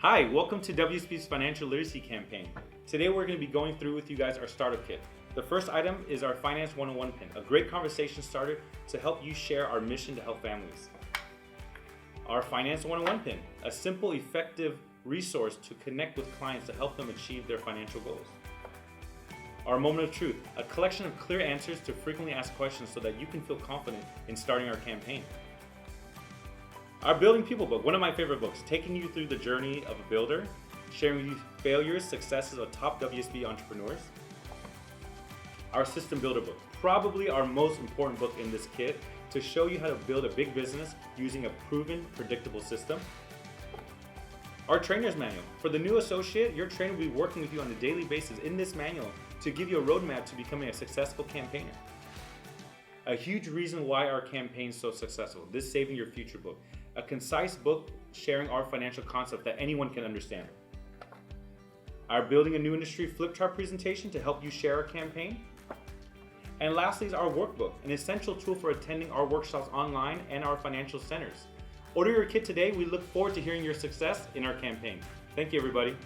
Hi, welcome to WSP's Financial Literacy Campaign. Today we're going to be going through with you guys our starter kit. The first item is our Finance 101 pin, a great conversation starter to help you share our mission to help families. Our Finance 101 pin, a simple, effective resource to connect with clients to help them achieve their financial goals. Our Moment of Truth, a collection of clear answers to frequently asked questions so that you can feel confident in starting our campaign. Our Building People book, one of my favorite books, taking you through the journey of a builder, sharing with you failures, successes of top WSP entrepreneurs. Our System Builder book, probably our most important book in this kit to show you how to build a big business using a proven, predictable system. Our Trainer's Manual. For the new associate, your trainer will be working with you on a daily basis in this manual to give you a roadmap to becoming a successful campaigner. A huge reason why our campaign is so successful, this Saving Your Future book. A concise book sharing our financial concept that anyone can understand. Our Building a New Industry flip chart presentation to help you share our campaign. And lastly is our workbook, an essential tool for attending our workshops online and our financial centers. Order your kit today. We look forward to hearing your success in our campaign. Thank you, everybody.